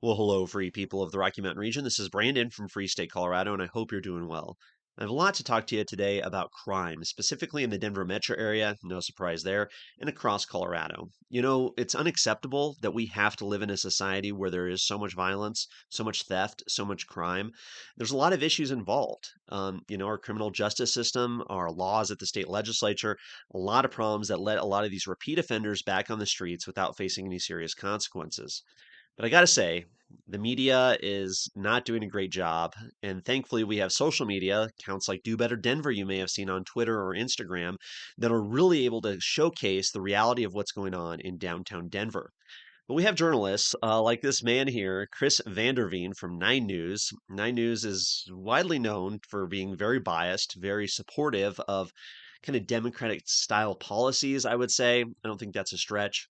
Well, hello, free people of the Rocky Mountain region. This is Brandon from Free State, Colorado, and I hope you're doing well. I have a lot to talk to you today about crime, specifically in the Denver metro area, no surprise there, and across Colorado. It's unacceptable that we have to live in a society where there is so much violence, so much theft, so much crime. There's a lot of issues involved. Our criminal justice system, our laws at the state legislature, a lot of problems that let a lot of these repeat offenders back on the streets without facing any serious consequences. But I gotta say, the media is not doing a great job. And thankfully, we have social media, accounts like Do Better Denver, you may have seen on Twitter or Instagram, that are really able to showcase the reality of what's going on in downtown Denver. But we have journalists like this man here, Chris Vanderveen from 9 News. 9 News is widely known for being very biased, very supportive of kind of democratic style policies, I would say. I don't think that's a stretch.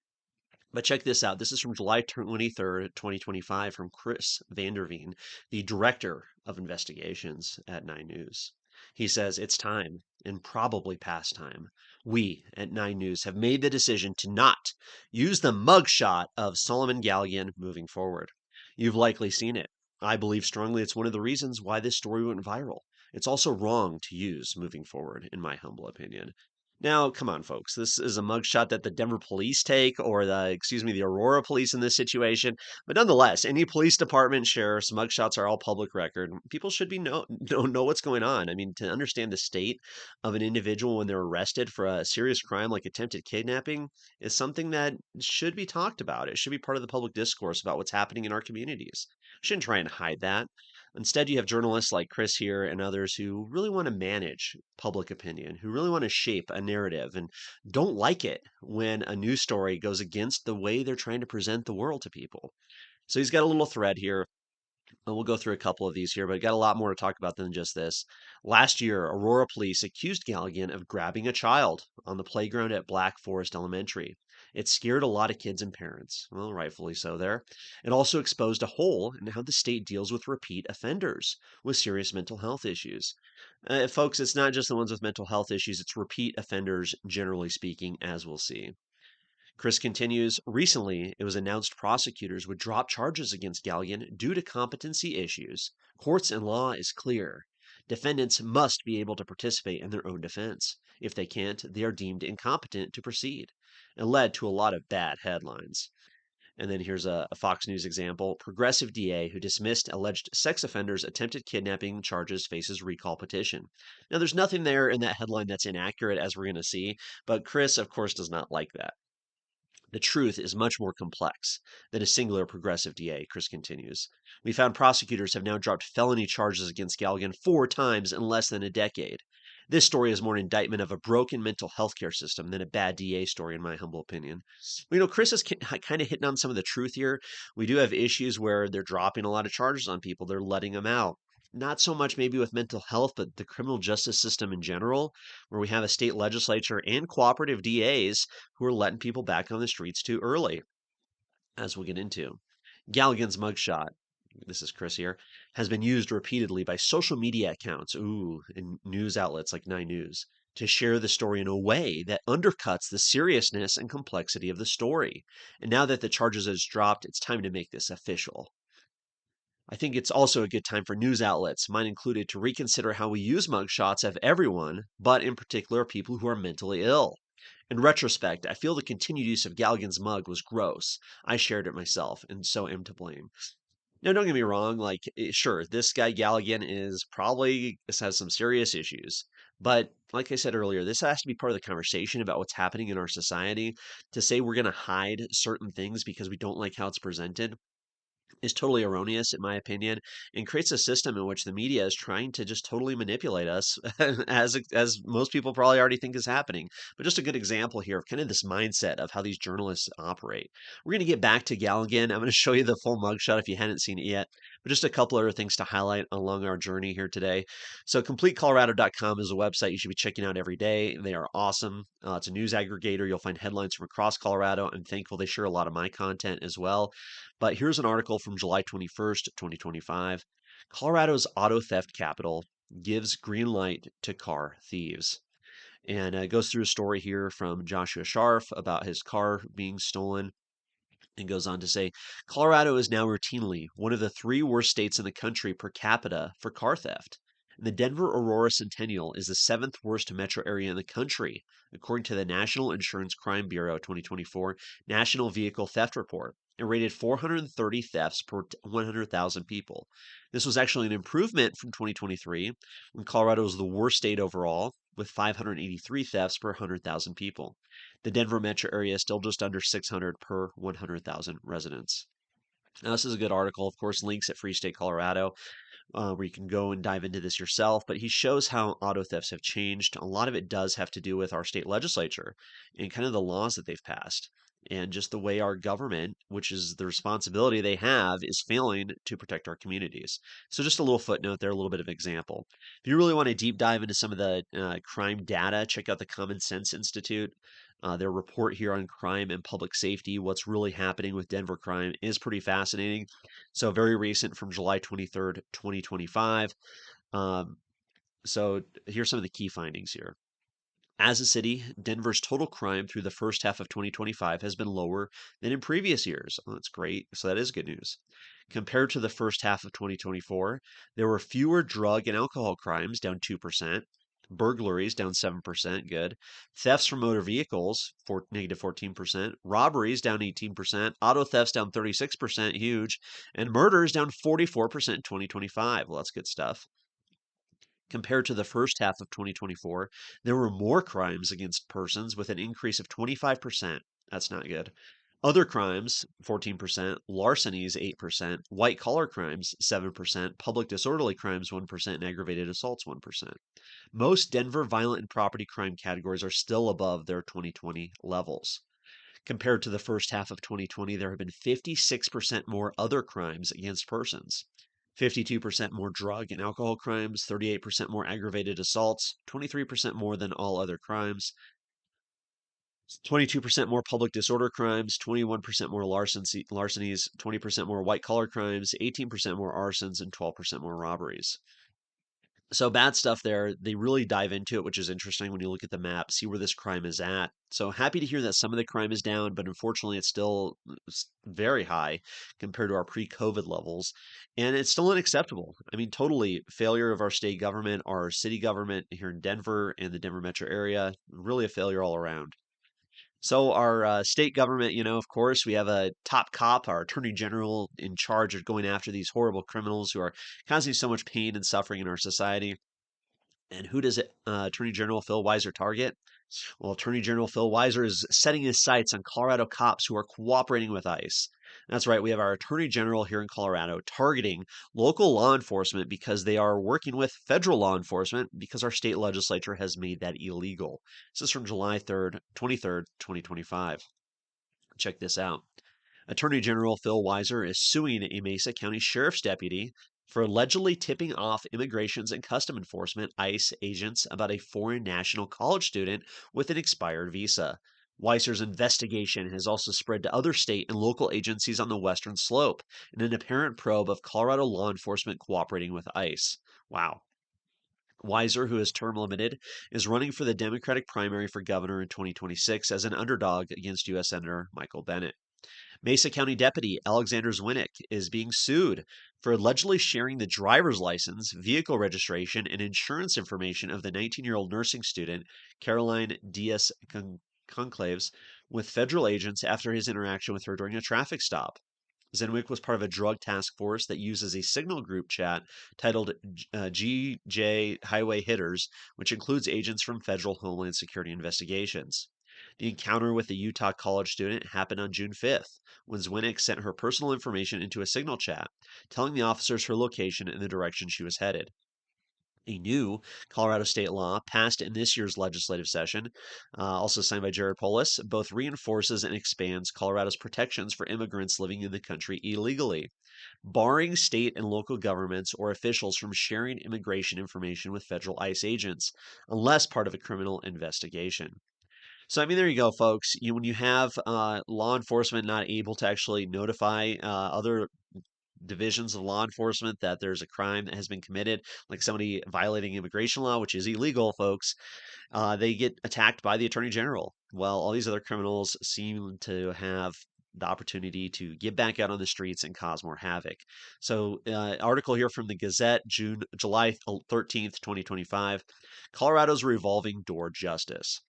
But check this out. This is from July 23rd, 2025, from Chris Vanderveen, the director of investigations at 9 News. He says, "It's time, and probably past time. We at 9 News have made the decision to not use the mugshot of Solomon Gallagan moving forward. You've likely seen it. I believe strongly it's one of the reasons why this story went viral. It's also wrong to use moving forward, in my humble opinion." Now, come on, folks. This is a mugshot that the Denver police take, or the Aurora police in this situation. But nonetheless, any police department, sheriff's mugshots are all public record. People should be know what's going on. I mean, to understand the state of an individual when they're arrested for a serious crime like attempted kidnapping is something that should be talked about. It should be part of the public discourse about what's happening in our communities. Shouldn't try and hide that. Instead, you have journalists like Chris here and others who really want to manage public opinion, who really want to shape a narrative and don't like it when a news story goes against the way they're trying to present the world to people. So he's got a little thread here. And we'll go through a couple of these here, but I got a lot more to talk about than just this. Last year, Aurora police accused Galligan of grabbing a child on the playground at Black Forest Elementary. It scared a lot of kids and parents. Well, rightfully so there. It also exposed a hole in how the state deals with repeat offenders with serious mental health issues. Folks, it's not just the ones with mental health issues, it's repeat offenders, generally speaking, as we'll see. Chris continues, recently it was announced prosecutors would drop charges against Galligan due to competency issues. Courts and law is clear. Defendants must be able to participate in their own defense. If they can't, they are deemed incompetent to proceed. It led to a lot of bad headlines. And then here's a Fox News example. Progressive DA who dismissed alleged sex offenders' attempted kidnapping charges faces recall petition. Now, there's nothing there in that headline that's inaccurate, as we're going to see, but Chris, of course, does not like that. The truth is much more complex than a singular progressive DA, Chris continues. We found prosecutors have now dropped felony charges against Galligan 4 times in less than a decade. This story is more an indictment of a broken mental health care system than a bad DA story, in my humble opinion. Chris is kind of hitting on some of the truth here. We do have issues where they're dropping a lot of charges on people, they're letting them out. Not so much maybe with mental health, but the criminal justice system in general, where we have a state legislature and cooperative DAs who are letting people back on the streets too early, as we'll get into. Galligan's mugshot, this is Chris here, has been used repeatedly by social media accounts, and news outlets like 9 News, to share the story in a way that undercuts the seriousness and complexity of the story. And now that the charges has dropped, it's time to make this official. I think it's also a good time for news outlets, mine included, to reconsider how we use mugshots of everyone, but in particular people who are mentally ill. In retrospect, I feel the continued use of Galligan's mug was gross. I shared it myself, and so am to blame. Now, don't get me wrong, sure, this guy Galligan has some serious issues. But like I said earlier, this has to be part of the conversation about what's happening in our society. To say we're going to hide certain things because we don't like how it's presented is totally erroneous in my opinion, and creates a system in which the media is trying to just totally manipulate us as most people probably already think is happening. But just a good example here of kind of this mindset of how these journalists operate. We're going to get back to Galligan. I'm going to show you the full mugshot if you hadn't seen it yet, but just a couple other things to highlight along our journey here today. So CompleteColorado.com is a website you should be checking out every day. They are awesome. It's a news aggregator. You'll find headlines from across Colorado. I'm thankful they share a lot of my content as well. But here's an article from July 21st, 2025. Colorado's auto theft capital gives green light to car thieves. And it goes through a story here from Joshua Scharf about his car being stolen. And goes on to say, Colorado is now routinely one of the three worst states in the country per capita for car theft. And the Denver Aurora Centennial is the seventh worst metro area in the country, according to the National Insurance Crime Bureau 2024 National Vehicle Theft Report. It rated 430 thefts per 100,000 people. This was actually an improvement from 2023, when Colorado was the worst state overall, with 583 thefts per 100,000 people. The Denver metro area is still just under 600 per 100,000 residents. Now, this is a good article, of course, links at Free State Colorado, where you can go and dive into this yourself. But he shows how auto thefts have changed. A lot of it does have to do with our state legislature and kind of the laws that they've passed. And just the way our government, which is the responsibility they have, is failing to protect our communities. So, just a little footnote there, a little bit of example. If you really want to deep dive into some of the crime data, check out the Common Sense Institute. Their report here on crime and public safety, what's really happening with Denver crime, is pretty fascinating. So, very recent from July 23rd, 2025. Um, so, here's some of the key findings here. As a city, Denver's total crime through the first half of 2025 has been lower than in previous years. Oh, that's great. So, that is good news. Compared to the first half of 2024, there were fewer drug and alcohol crimes, down 2%. Burglaries down 7%, good. Thefts from motor vehicles, negative 14%. Robberies down 18%. Auto thefts down 36%, huge. And murders down 44% in 2025. Well, that's good stuff. Compared to the first half of 2024, there were more crimes against persons with an increase of 25%. That's not good. Other crimes, 14%, larcenies, 8%, white collar crimes, 7%, public disorderly crimes, 1%, and aggravated assaults, 1%. Most Denver violent and property crime categories are still above their 2020 levels. Compared to the first half of 2020, there have been 56% more other crimes against persons, 52% more drug and alcohol crimes, 38% more aggravated assaults, 23% more than all other crimes, 22% more public disorder crimes, 21% more larcenies, 20% more white collar crimes, 18% more arsons, and 12% more robberies. So bad stuff there. They really dive into it, which is interesting when you look at the map, see where this crime is at. So happy to hear that some of the crime is down, but unfortunately it's still very high compared to our pre-COVID levels. And it's still unacceptable. I mean, totally failure of our state government, our city government here in Denver and the Denver metro area. Really a failure all around. So our state government, of course, we have a top cop, our attorney general, in charge of going after these horrible criminals who are causing so much pain and suffering in our society. And who does Attorney General Phil Weiser target? Well, Attorney General Phil Weiser is setting his sights on Colorado cops who are cooperating with ICE. That's right, we have our Attorney General here in Colorado targeting local law enforcement because they are working with federal law enforcement because our state legislature has made that illegal. This is from July 3rd, 23rd, 2025. Check this out. Attorney General Phil Weiser is suing a Mesa County Sheriff's deputy for allegedly tipping off Immigrations and Custom Enforcement ICE agents about a foreign national college student with an expired visa. Weiser's investigation has also spread to other state and local agencies on the western slope in an apparent probe of Colorado law enforcement cooperating with ICE. Wow. Weiser, who is term limited, is running for the Democratic primary for governor in 2026 as an underdog against U.S. Senator Michael Bennet. Mesa County Deputy Alexander Zwinnick is being sued for allegedly sharing the driver's license, vehicle registration, and insurance information of the 19-year-old nursing student Caroline Diaz Conclaves with federal agents after his interaction with her during a traffic stop. Zenwick was part of a drug task force that uses a signal group chat titled GJ Highway Hitters, which includes agents from federal Homeland Security investigations. The encounter with the Utah college student happened on June 5th, when Zwinnick sent her personal information into a signal chat, telling the officers her location and the direction she was headed. A new Colorado state law passed in this year's legislative session, also signed by Jared Polis, both reinforces and expands Colorado's protections for immigrants living in the country illegally, barring state and local governments or officials from sharing immigration information with federal ICE agents, unless part of a criminal investigation. So, I mean, there you go, folks. When you have law enforcement not able to actually notify other divisions of law enforcement that there's a crime that has been committed, like somebody violating immigration law, which is illegal, folks, they get attacked by the attorney general. Well, all these other criminals seem to have the opportunity to get back out on the streets and cause more havoc. So, article here from the Gazette, July 13th, 2025. Colorado's revolving door justice.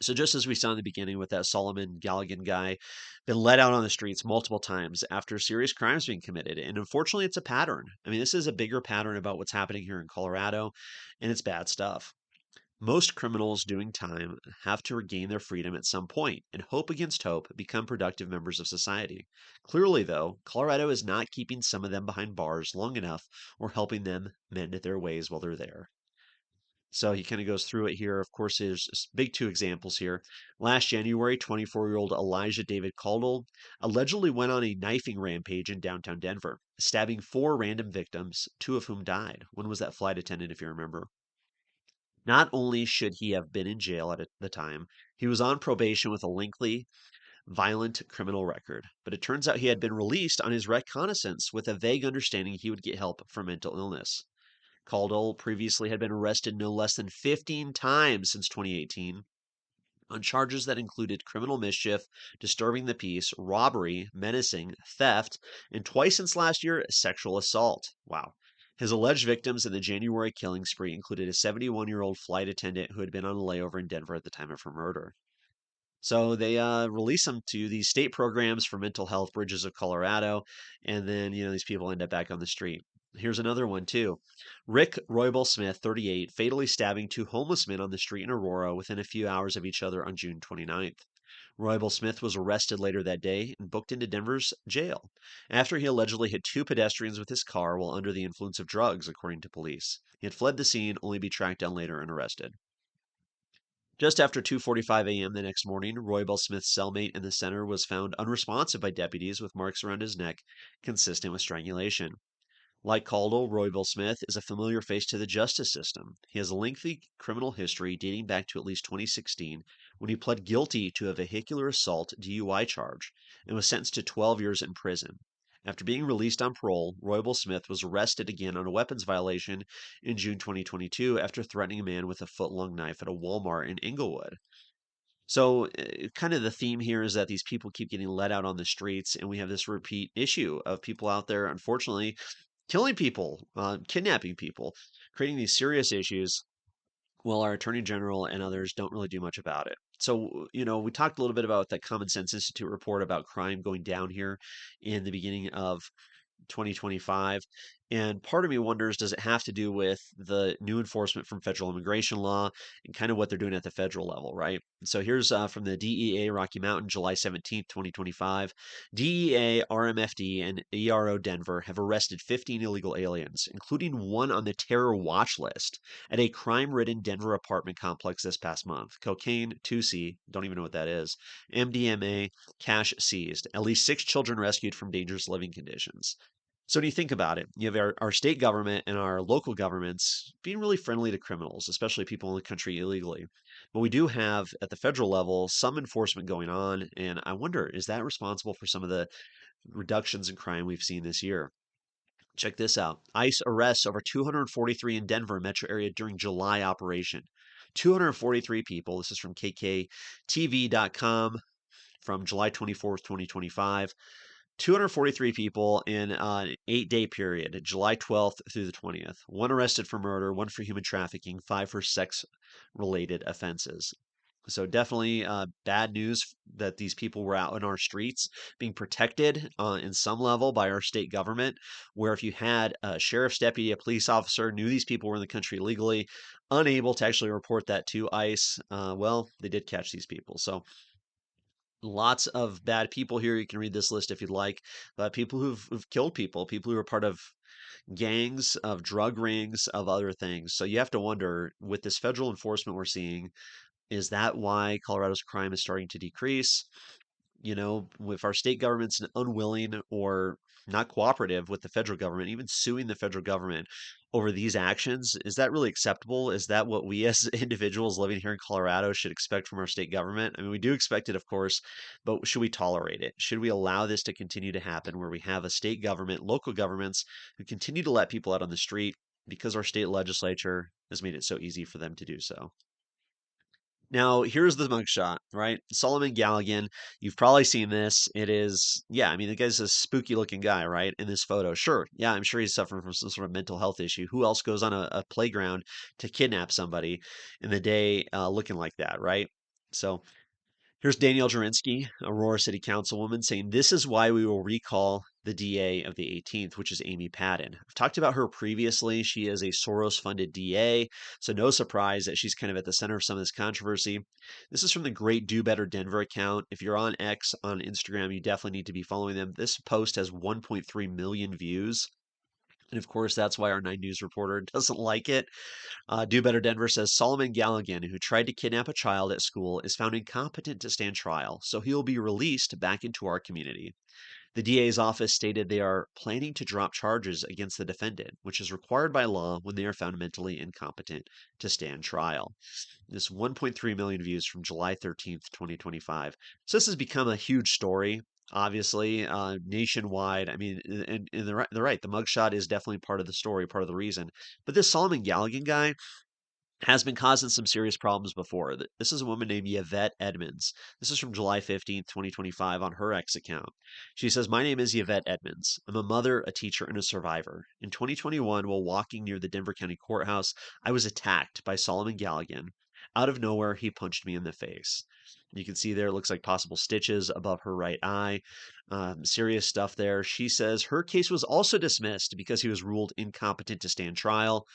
So just as we saw in the beginning with that Solomon Gallagan guy, been let out on the streets multiple times after serious crimes being committed. And unfortunately, it's a pattern. I mean, this is a bigger pattern about what's happening here in Colorado, and it's bad stuff. Most criminals doing time have to regain their freedom at some point and hope against hope become productive members of society. Clearly, though, Colorado is not keeping some of them behind bars long enough or helping them mend their ways while they're there. So he kind of goes through it here. Of course, there's big two examples here. Last January, 24-year-old Elijah David Caldwell allegedly went on a knifing rampage in downtown Denver, stabbing four random victims, two of whom died. One was that flight attendant, if you remember. Not only should he have been in jail at the time, he was on probation with a lengthy, violent criminal record. But it turns out he had been released on his reconnaissance with a vague understanding he would get help for mental illness. Caldwell previously had been arrested no less than 15 times since 2018 on charges that included criminal mischief, disturbing the peace, robbery, menacing, theft, and twice since last year, sexual assault. Wow. His alleged victims in the January killing spree included a 71-year-old flight attendant who had been on a layover in Denver at the time of her murder. So they release them to these state programs for mental health, Bridges of Colorado, and then these people end up back on the street. Here's another one too. Rick Roybal Smith, 38, fatally stabbing two homeless men on the street in Aurora within a few hours of each other on June 29th. Roybal Smith was arrested later that day and booked into Denver's jail after he allegedly hit two pedestrians with his car while under the influence of drugs, according to police. He had fled the scene, only to be tracked down later and arrested. Just after 2:45 a.m. the next morning, Roybal Smith's cellmate in the center was found unresponsive by deputies with marks around his neck consistent with strangulation. Like Caldwell, Roybal Smith is a familiar face to the justice system. He has a lengthy criminal history dating back to at least 2016 when he pled guilty to a vehicular assault DUI charge and was sentenced to 12 years in prison. After being released on parole, Roybal Smith was arrested again on a weapons violation in June 2022 after threatening a man with a foot-long knife at a Walmart in Inglewood. So, kind of the theme here is that these people keep getting let out on the streets, and we have this repeat issue of people out there, unfortunately, killing people, kidnapping people, creating these serious issues while our Attorney General and others don't really do much about it. So, we talked a little bit about that Common Sense Institute report about crime going down here in the beginning of 2025. And part of me wonders, does it have to do with the new enforcement from federal immigration law and kind of what they're doing at the federal level, right? So here's from the DEA Rocky Mountain, July 17th, 2025. DEA, RMFD, and ERO Denver have arrested 15 illegal aliens, including one on the terror watch list at a crime-ridden Denver apartment complex this past month. Cocaine, 2C, don't even know what that is, MDMA, cash seized, at least 6 children rescued from dangerous living conditions. So when you think about it, you have our state government and our local governments being really friendly to criminals, especially people in the country illegally. But we do have at the federal level some enforcement going on, and I wonder, is that responsible for some of the reductions in crime we've seen this year? Check this out. ICE arrests over 243 in Denver metro area during July operation. 243 people. This is from KKTV.com from July 24th, 2025. 243 people in an 8-day period, July 12th through the 20th. One arrested for murder, one for human trafficking, five for sex related offenses. So definitely bad news that these people were out in our streets being protected in some level by our state government, where if you had a sheriff's deputy, a police officer, knew these people were in the country illegally, unable to actually report that to ICE, well, they did catch these people. So lots of bad people here. You can read this list if you'd like. People who've killed people who are part of gangs, of drug rings, of other things. So you have to wonder, with this federal enforcement we're seeing, is that why Colorado's crime is starting to decrease? If our state government's unwilling or not cooperative with the federal government, even suing the federal government over these actions, is that really acceptable? Is that what we as individuals living here in Colorado should expect from our state government? I mean, we do expect it, of course, but should we tolerate it? Should we allow this to continue to happen where we have a state government, local governments who continue to let people out on the street because our state legislature has made it so easy for them to do so? Now, here's the mugshot, right? Solomon Gallagan, you've probably seen this. It is, yeah, I mean, the guy's a spooky looking guy, right? In this photo. Sure. Yeah, I'm sure he's suffering from some sort of mental health issue. Who else goes on a playground to kidnap somebody in the day looking like that, right? So here's Danielle Jurinsky, Aurora City Councilwoman, saying this is why we will recall the DA of the 18th, which is Amy Padden. I've talked about her previously. She is a Soros-funded DA, so no surprise that she's kind of at the center of some of this controversy. This is from the Great Do Better Denver account. If you're on X on Instagram, you definitely need to be following them. This post has 1.3 million views. And of course, that's why our 9 News reporter doesn't like it. Do Better Denver says Solomon Gallagan, who tried to kidnap a child at school, is found incompetent to stand trial, so he will be released back into our community. The DA's office stated they are planning to drop charges against the defendant, which is required by law when they are found mentally incompetent to stand trial. This 1.3 million views from July 13th, 2025. So this has become a huge story. Obviously, nationwide. I mean, and they're right. The mugshot is definitely part of the story, part of the reason. But this Solomon Gallagan guy, has been causing some serious problems before. This is a woman named Yvette Edmonds. This is from July 15th, 2025 on her X account. She says, "My name is Yvette Edmonds. I'm a mother, a teacher, and a survivor. In 2021, while walking near the Denver County Courthouse, I was attacked by Solomon Gallagan. Out of nowhere, he punched me in the face." You can see there, it looks like possible stitches above her right eye. Serious stuff there. She says her case was also dismissed because he was ruled incompetent to stand trial.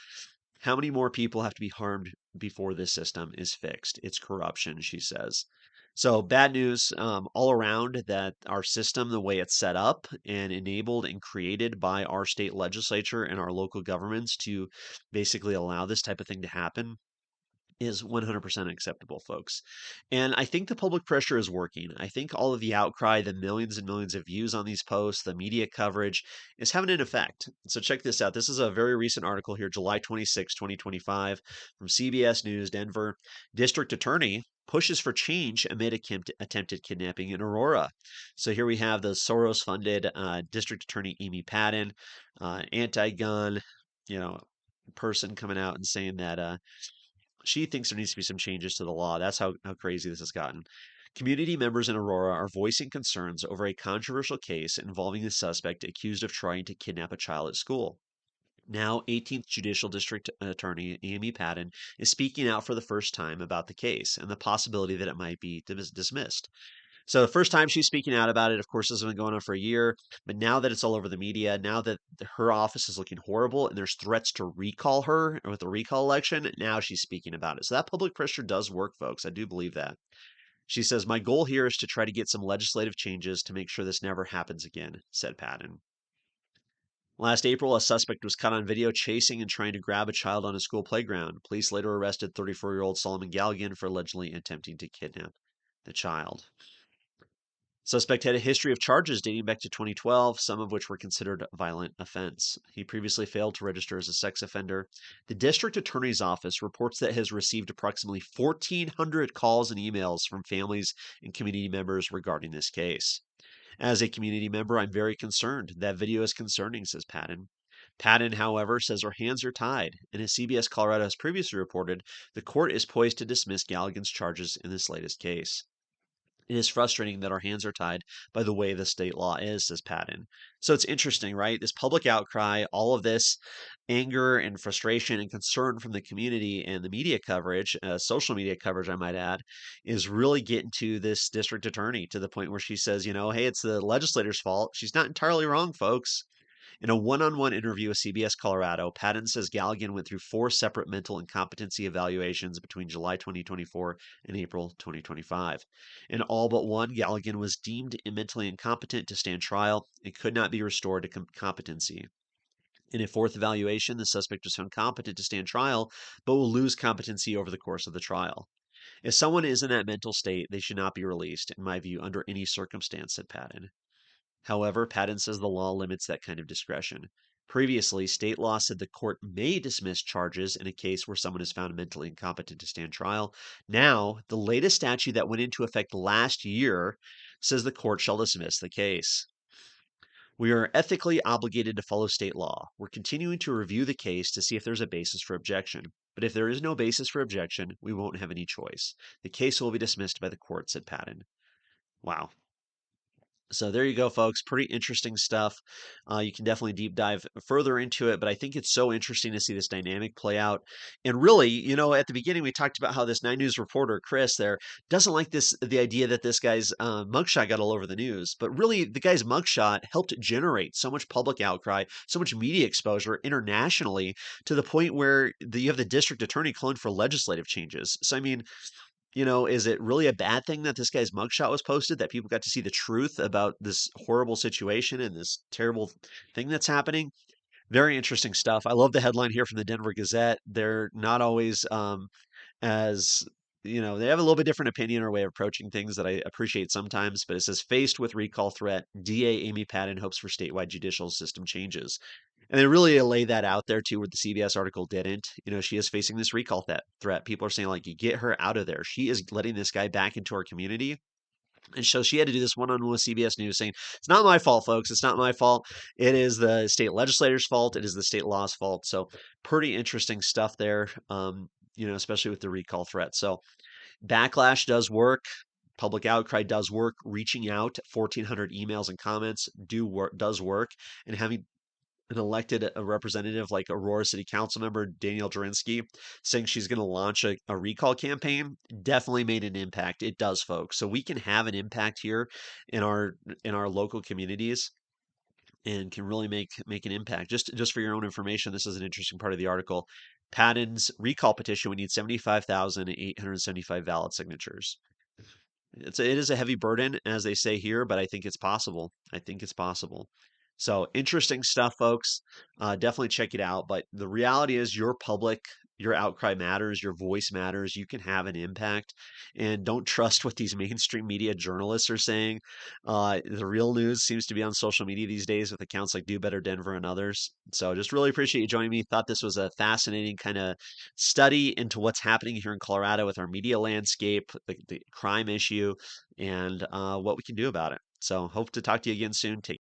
How many more people have to be harmed before this system is fixed? It's corruption, she says. So bad news all around that our system, the way it's set up and enabled and created by our state legislature and our local governments to basically allow this type of thing to happen is 100% acceptable, folks. And I think the public pressure is working. I think all of the outcry, the millions and millions of views on these posts, the media coverage is having an effect. So check this out. This is a very recent article here, July 26, 2025, from CBS News Denver. District Attorney pushes for change amid attempted kidnapping in Aurora. So here we have the Soros-funded District Attorney Amy Padden, anti-gun, you know, person coming out and saying that she thinks there needs to be some changes to the law. That's how crazy this has gotten. Community members in Aurora are voicing concerns over a controversial case involving a suspect accused of trying to kidnap a child at school. Now, 18th Judicial District Attorney Amy Padden is speaking out for the first time about the case and the possibility that it might be dismissed. So the first time she's speaking out about it, of course, this has been going on for a year. But now that it's all over the media, now that her office is looking horrible and there's threats to recall her with the recall election, now she's speaking about it. So that public pressure does work, folks. I do believe that. She says, "My goal here is to try to get some legislative changes to make sure this never happens again," said Padden. Last April, a suspect was caught on video chasing and trying to grab a child on a school playground. Police later arrested 34-year-old Solomon Gallagan for allegedly attempting to kidnap the child. Suspect had a history of charges dating back to 2012, some of which were considered violent offense. He previously failed to register as a sex offender. The district attorney's office reports that it has received approximately 1,400 calls and emails from families and community members regarding this case. As a community member, I'm very concerned. That video is concerning, says Padden. Padden, however, says her hands are tied, and as CBS Colorado has previously reported, the court is poised to dismiss Gallagan's charges in this latest case. It is frustrating that our hands are tied by the way the state law is, says Padden. So it's interesting, right? This public outcry, all of this anger and frustration and concern from the community and the media coverage, social media coverage, I might add, is really getting to this district attorney to the point where she says, hey, it's the legislator's fault. She's not entirely wrong, folks. In a one-on-one interview with CBS Colorado, Padden says Gallagan went through 4 separate mental incompetency evaluations between July 2024 and April 2025. In all but one, Gallagan was deemed mentally incompetent to stand trial and could not be restored to competency. In a 4th evaluation, the suspect was found competent to stand trial, but will lose competency over the course of the trial. If someone is in that mental state, they should not be released, in my view, under any circumstance, said Padden. However, Padden says the law limits that kind of discretion. Previously, state law said the court may dismiss charges in a case where someone is found mentally incompetent to stand trial. Now, the latest statute that went into effect last year says the court shall dismiss the case. We are ethically obligated to follow state law. We're continuing to review the case to see if there's a basis for objection. But if there is no basis for objection, we won't have any choice. The case will be dismissed by the court, said Padden. Wow. So there you go, folks. Pretty interesting stuff. You can definitely deep dive further into it, but I think it's so interesting to see this dynamic play out. And really, at the beginning we talked about how this 9 News reporter Chris there doesn't like the idea that this guy's mugshot got all over the news. But really, the guy's mugshot helped generate so much public outcry, so much media exposure internationally, to the point where you have the district attorney calling for legislative changes. So I mean, is it really a bad thing that this guy's mugshot was posted, that people got to see the truth about this horrible situation and this terrible thing that's happening? Very interesting stuff. I love the headline here from the Denver Gazette. They're not always as they have a little bit different opinion or way of approaching things that I appreciate sometimes, but it says, faced with recall threat, DA Amy Padden hopes for statewide judicial system changes. And they really lay that out there too, where the CBS article didn't. She is facing this recall threat. People are saying, like, you get her out of there. She is letting this guy back into our community. And so she had to do this one-on-one with CBS News saying, it's not my fault, folks. It's not my fault. It is the state legislator's fault. It is the state law's fault. So pretty interesting stuff there, especially with the recall threat. So backlash does work. Public outcry does work. Reaching out, 1,400 emails and comments does work. And having an elected a representative like Aurora City Council member Danielle Durinsky saying she's going to launch a recall campaign definitely made an impact. It does, folks. So we can have an impact here in our local communities and can really make an impact. Just for your own information, this is an interesting part of the article. Padden's recall petition, we need 75,875 valid signatures. It is a heavy burden, as they say here, but I think it's possible. I think it's possible. So interesting stuff, folks. Definitely check it out. But the reality is, your outcry matters, your voice matters. You can have an impact, and don't trust what these mainstream media journalists are saying. The real news seems to be on social media these days with accounts like Do Better Denver and others. So just really appreciate you joining me. Thought this was a fascinating kind of study into what's happening here in Colorado with our media landscape, the crime issue, and what we can do about it. So hope to talk to you again soon. Take